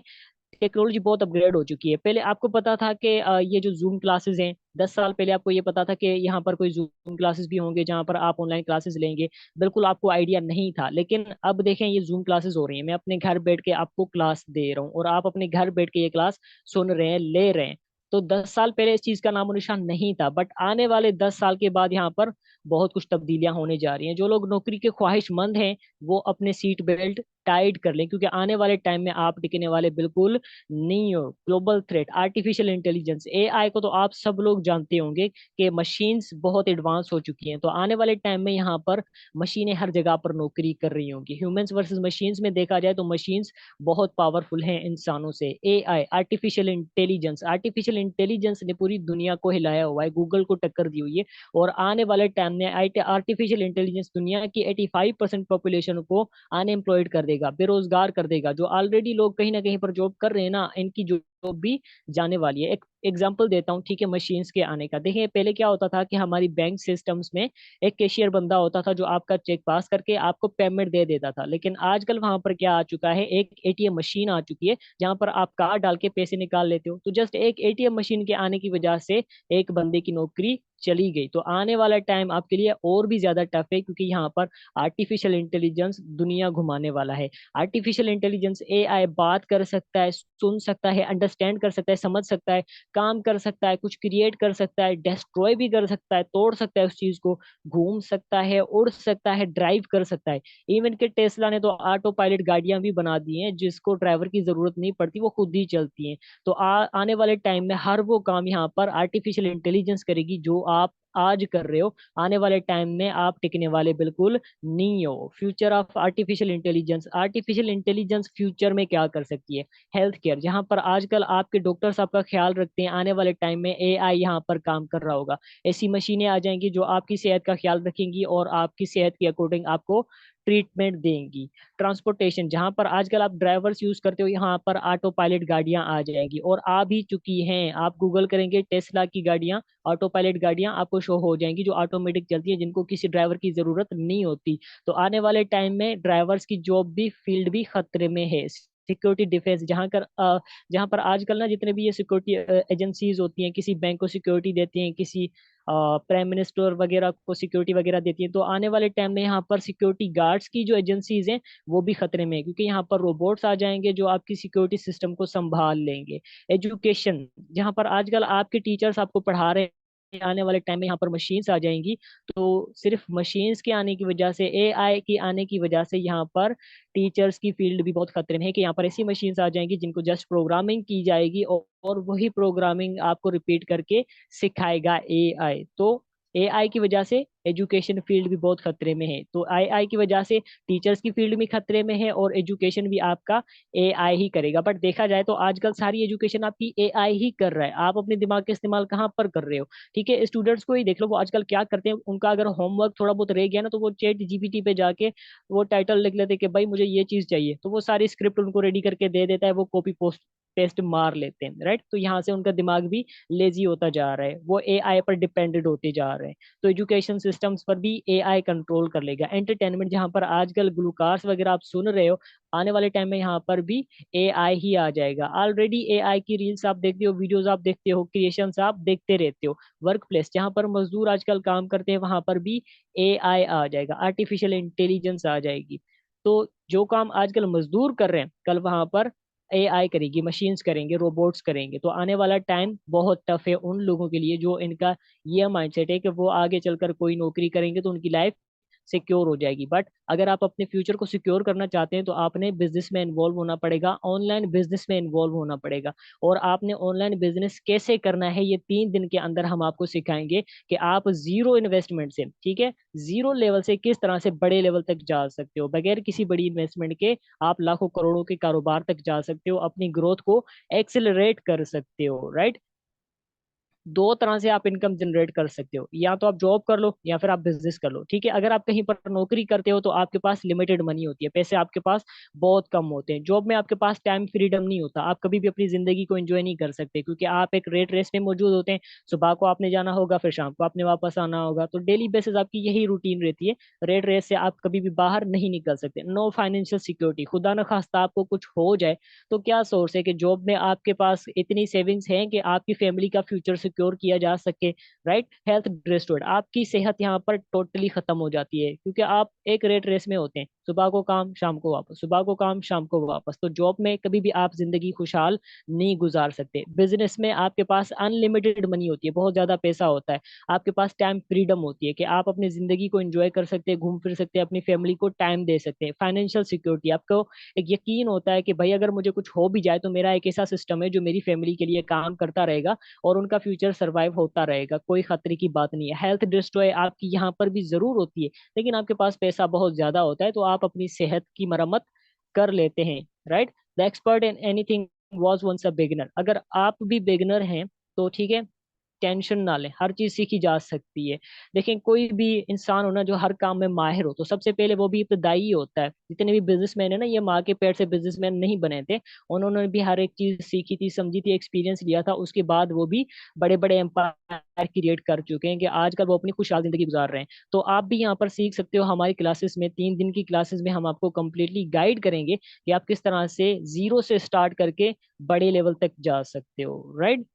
S1: टेक्नोलॉजी बहुत अपग्रेड हो चुकी है। पहले आपको पता था कि ये जो जूम क्लासेस हैं, 10 साल पहले आपको ये पता था कि यहाँ पर कोई जूम क्लासेस भी होंगे जहाँ पर आप ऑनलाइन क्लासेस लेंगे? बिल्कुल आपको आइडिया नहीं था। लेकिन अब देखें, ये जूम क्लासेस हो रही हैं, मैं अपने घर बैठ के आपको क्लास दे रहा हूँ, और आप अपने घर बैठ के ये क्लास सुन रहे हैं, ले रहे हैं। तो 10 साल पहले इस चीज का नामो निशान नहीं था, बट आने वाले 10 साल के बाद यहाँ पर बहुत कुछ तब्दीलियां होने जा रही हैं। जो लोग नौकरी के ख्वाहिशमंद हैं, वो अपने सीट बेल्ट टाइट कर लें, क्योंकि आने वाले टाइम में आप टिकने वाले बिल्कुल नहीं हो। Global threat, artificial intelligence, AI को तो आप सब लोग जानते होंगे कि मशीन्स बहुत एडवांस हो चुकी हैं। तो आने वाले टाइम में यहाँ पर मशीनें हर जगह पर नौकरी कर रही होंगी। ह्यूमंस वर्सेस मशीन्स में देखा जाए तो मशीन्स बहुत पावरफुल हैं इंसानों से। एआई, आर्टिफिशियल इंटेलिजेंस ने पूरी दुनिया को हिलाया हुआ है, गूगल को टक्कर दी हुई है। और आने वाले टाइम में आर्टिफिशियल इंटेलिजेंस दुनिया की 85% पॉपुलेशन को अनएम्प्लॉयड कर देगा, बेरोजगार कर देगा। जो ऑलरेडी लोग कहीं ना कहीं पर जॉब कर रहे हैं ना, इनकी जॉब भी जाने वाली है। एक एग्जांपल देता हूँ, ठीक है, मशीन्स के आने का। देखिए, पहले क्या होता था कि हमारी बैंक सिस्टम्स में एक कैशियर बंदा होता था जो आपका चेक पास करके आपको पेमेंट दे देता था। लेकिन आजकल वहां पर क्या आ चुका है, एक एटीएम मशीन आ चुकी है जहां पर आप कार्ड डाल के पैसे निकाल लेते हो। तो जस्ट एक एटीएम मशीन के आने की वजह से एक बंदे की नौकरी चली गई। तो आने वाला टाइम आपके लिए और भी ज्यादा टफ है, क्योंकि यहाँ पर आर्टिफिशियल इंटेलिजेंस दुनिया घुमाने वाला है। आर्टिफिशियल इंटेलिजेंस, एआई बात कर सकता है, सुन सकता है, अंडरस्टैंड कर सकता है, समझ सकता है, काम कर सकता है, कुछ क्रिएट कर सकता है, डिस्ट्रॉय भी कर सकता है, तोड़ सकता है उस चीज को, घूम सकता है, उड़ सकता है, ड्राइव कर सकता है। इवन के टेस्ला ने तो ऑटो पायलट गाड़ियां भी बना दी हैं, जिसको ड्राइवर की जरूरत नहीं पड़ती, वो खुद ही चलती हैं। तो आने वाले टाइम में हर वो काम यहाँ पर आर्टिफिशियल इंटेलिजेंस करेगी जो आप आज कर रहे हो। आने वाले टाइम में आप टिकने वाले बिल्कुल नहीं हो। Future of artificial intelligence, artificial intelligence future में क्या कर सकती है? हेल्थ केयर, जहां पर आजकल आपके डॉक्टर्स आपका ख्याल रखते हैं, आने वाले टाइम में एआई यहाँ पर काम कर रहा होगा। ऐसी मशीनें आ जाएंगी जो आपकी सेहत का ख्याल रखेंगी और आपकी सेहत के अकॉर्डिंग आपको ट्रीटमेंट देंगी। ट्रांसपोर्टेशन, जहां पर आजकल आप ड्राइवर्स यूज करते हो, यहाँ पर ऑटो पायलट गाड़ियां आ जाएंगी, और आ भी चुकी हैं। आप गूगल करेंगे, टेस्ला की गाड़ियां, ऑटो पायलट गाड़ियां आपको शो हो जाएंगी, जो ऑटोमेटिक चलती है, जिनको किसी ड्राइवर की जरूरत नहीं होती। तो आने वाले टाइम में ड्राइवर्स की जॉब भी, फील्ड भी खतरे में है। सिक्योरिटी डिफेंस, जहां पर आजकल ना जितने भी ये सिक्योरिटी एजेंसीज होती हैं, किसी बैंक को सिक्योरिटी देती हैं, किसी प्राइम मिनिस्टर वगैरह को सिक्योरिटी वगैरह देती है। तो आने वाले टाइम में यहाँ पर सिक्योरिटी गार्ड्स की जो एजेंसीज हैं वो भी खतरे में है, क्योंकि यहाँ पर रोबोट्स आ जाएंगे जो आपकी सिक्योरिटी सिस्टम को संभाल लेंगे। एजुकेशन, जहाँ पर आजकल आपके टीचर्स आपको पढ़ा रहे हैं, आने वाले टाइम में यहाँ पर मशीन्स आ जाएंगी। तो सिर्फ मशीन्स के आने की वजह से, एआई की आने की वजह से यहाँ पर टीचर्स की फील्ड भी बहुत खतरे में है, कि यहाँ पर ऐसी मशीन्स आ जाएंगी जिनको जस्ट प्रोग्रामिंग की जाएगी और वही प्रोग्रामिंग आपको रिपीट करके सिखाएगा एआई। तो एआई की वजह से एजुकेशन फील्ड भी बहुत खतरे में है। तो एआई की वजह से टीचर्स की फील्ड भी खतरे में है और एजुकेशन भी आपका एआई ही करेगा। बट देखा जाए तो आजकल सारी एजुकेशन आपकी एआई ही कर रहा है, आप अपने दिमाग का इस्तेमाल कहाँ पर कर रहे हो? ठीक है, स्टूडेंट्स को ही देख लो, वो आजकल क्या करते हैं, उनका अगर होमवर्क थोड़ा बहुत रह गया ना, तो वो चैट जीपीटी पे जाके वो टाइटल लिख लेते हैं कि भाई मुझे ये चीज चाहिए, तो वो सारी स्क्रिप्ट उनको रेडी करके दे देता है, वो कॉपी पोस्ट पेस्ट मार लेते हैं, राइट। तो यहाँ से उनका दिमाग भी लेजी होता जा रहा है, वो एआई पर डिपेंडेंट होते जा रहे हैं। तो एजुकेशन सिस्टम्स पर भी एआई कंट्रोल कर लेगा। एंटरटेनमेंट, जहाँ पर आजकल ग्लूकार्स वगैरह आप सुन रहे हो, आने वाले टाइम में यहाँ पर भी एआई ही आ जाएगा। ऑलरेडी एआई की रील्स आप देखते हो, वीडियोस आप देखते हो, क्रिएशंस आप देखते रहते हो। वर्क प्लेस, जहाँ पर मजदूर आजकल काम करते हैं, वहां पर भी एआई आ जाएगा, आर्टिफिशियल इंटेलिजेंस आ जाएगी। तो जो काम आजकल मजदूर कर रहे हैं, कल वहां पर एआई करेगी, मशीन्स करेंगे, रोबोट्स करेंगे। तो आने वाला टाइम बहुत टफ है उन लोगों के लिए जो इनका ये माइंडसेट है कि वो आगे चलकर कोई नौकरी करेंगे तो उनकी लाइफ सिक्योर हो जाएगी। बट अगर आप अपने फ्यूचर को सिक्योर करना चाहते हैं तो आपने बिजनेस में इन्वॉल्व होना पड़ेगा, ऑनलाइन बिजनेस में इन्वॉल्व होना पड़ेगा। और आपने ऑनलाइन बिजनेस कैसे करना है, ये 3 दिन के अंदर हम आपको सिखाएंगे कि आप जीरो इन्वेस्टमेंट से, ठीक है, जीरो लेवल से किस तरह से बड़े लेवल तक जा सकते हो, बगैर किसी बड़ी इन्वेस्टमेंट के आप लाखों करोड़ों के कारोबार तक जा सकते हो, अपनी ग्रोथ को एक्सेलरेट कर सकते हो, राइट। दो तरह से आप इनकम जनरेट कर सकते हो, या तो आप जॉब कर लो या फिर आप बिजनेस कर लो, ठीक है। अगर आप कहीं पर नौकरी करते हो तो आपके पास लिमिटेड मनी होती है, पैसे आपके पास बहुत कम होते हैं। जॉब में आपके पास टाइम फ्रीडम नहीं होता, आप कभी भी अपनी जिंदगी को एंजॉय नहीं कर सकते, क्योंकि आप एक रेट रेस में मौजूद होते हैं। सुबह को आपने जाना होगा, फिर शाम को आपने वापस आना होगा, तो डेली बेसिस आपकी यही रूटीन रहती है। रेट रेस से आप कभी भी बाहर नहीं निकल सकते। नो फाइनेंशियल सिक्योरिटी, खुदा न खास्ता आपको कुछ हो जाए तो क्या सोर्स है कि जॉब में आपके पास इतनी सेविंग्स हैं कि आपकी फैमिली का फ्यूचर सिक्योर किया जा सके, राइट। हेल्थ डिस्ट्रॉयड, आपकी सेहत यहाँ पर टोटली खत्म हो जाती है, क्योंकि आप एक रेट रेस में होते हैं, सुबह को काम शाम को वापस, सुबह को काम शाम को वापस। तो जॉब में कभी भी आप जिंदगी खुशहाल नहीं गुजार सकते। बिजनेस में आपके पास अनलिमिटेड मनी होती है, बहुत ज्यादा पैसा होता है, आपके पास टाइम फ्रीडम होती है कि आप अपनी जिंदगी को एंजॉय कर सकते हैं, घूम फिर सकते हैं, अपनी फैमिली को टाइम दे सकते हैं। फाइनेंशियल सिक्योरिटी, आपको एक यकीन होता है कि भाई अगर मुझे कुछ हो भी जाए तो मेरा एक ऐसा सिस्टम है जो मेरी फैमिली के लिए काम करता रहेगा और उनका फ्यूचर सरवाइव होता रहेगा, कोई खतरे की बात नहीं है। हेल्थ डिस्ट्रॉय आपकी यहाँ पर भी जरूर होती है, लेकिन आपके पास पैसा बहुत ज्यादा होता है तो आप अपनी सेहत की मरम्मत कर लेते हैं, right. The expert in anything was once a beginner, अगर आप भी बिगिनर हैं तो ठीक है, टेंशन ना लें, हर चीज सीखी जा सकती है। देखें, कोई भी इंसान हो ना जो हर काम में माहिर हो, तो सबसे पहले वो भी इब्तदाई होता है। जितने भी बिजनेसमैन है ना, ये माँ के पेट से बिजनेसमैन नहीं बने थे, उन्होंने भी हर एक चीज सीखी थी, समझी थी, एक्सपीरियंस लिया था, उसके बाद वो भी बड़े बड़े एम्पायर क्रिएट कर चुके हैं कि आजकल वो अपनी खुशहाल जिंदगी गुजार रहे हैं। तो आप भी यहाँ पर सीख सकते हो हमारी क्लासेस में। 3 दिन की क्लासेस में हम आपको कंप्लीटली गाइड करेंगे कि आप किस तरह से जीरो से स्टार्ट करके बड़े लेवल तक जा सकते हो, राइट।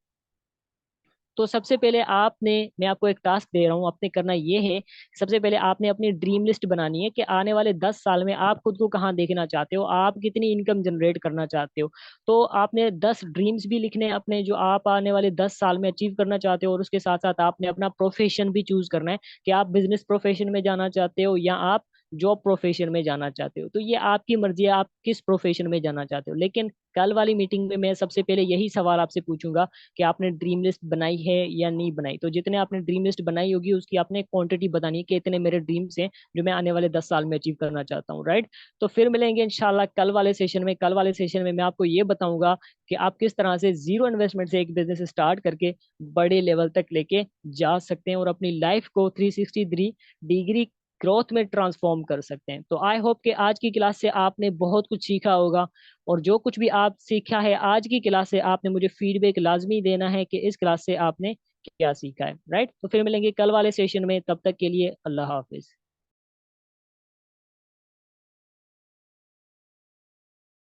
S1: तो सबसे पहले आपने, मैं आपको एक टास्क दे रहा हूँ, आपने करना ये है, सबसे पहले आपने अपनी ड्रीम लिस्ट बनानी है कि आने वाले 10 साल में आप खुद को कहाँ देखना चाहते हो, आप कितनी इनकम जनरेट करना चाहते हो। तो आपने 10 ड्रीम्स भी लिखने हैं अपने, जो आप आने वाले 10 साल में अचीव करना चाहते हो, और उसके साथ साथ आपने अपना प्रोफेशन भी चूज करना है कि आप बिजनेस प्रोफेशन में जाना चाहते हो या आप जॉब प्रोफेशन में जाना चाहते हो। तो ये आपकी मर्जी है, आप किस प्रोफेशन में जाना चाहते हो। लेकिन कल वाली मीटिंग में मैं सबसे पहले यही सवाल आपसे पूछूंगा कि आपने ड्रीम लिस्ट बनाई है या नहीं बनाई। तो जितने आपने ड्रीम लिस्ट बनाई होगी उसकी आपने क्वांटिटी बतानी है कि इतने मेरे ड्रीम्स हैं जो मैं आने वाले 10 साल में अचीव करना चाहता हूँ, राइट। तो फिर मिलेंगे इंशाल्लाह कल वाले सेशन में। कल वाले सेशन में मैं आपको ये बताऊंगा कि आप किस तरह से जीरो इन्वेस्टमेंट से एक बिजनेस स्टार्ट करके बड़े लेवल तक लेके जा सकते हैं और अपनी लाइफ को 360 डिग्री ग्रोथ में ट्रांसफॉर्म कर सकते हैं। तो आई होप कि आज की क्लास से आपने बहुत कुछ सीखा होगा, और जो कुछ भी आप सीखा है आज की क्लास से आपने मुझे फीडबैक लाजमी देना है कि इस क्लास से आपने क्या सीखा है, राइट। तो फिर मिलेंगे कल वाले सेशन में, तब तक के लिए अल्लाह हाफिज।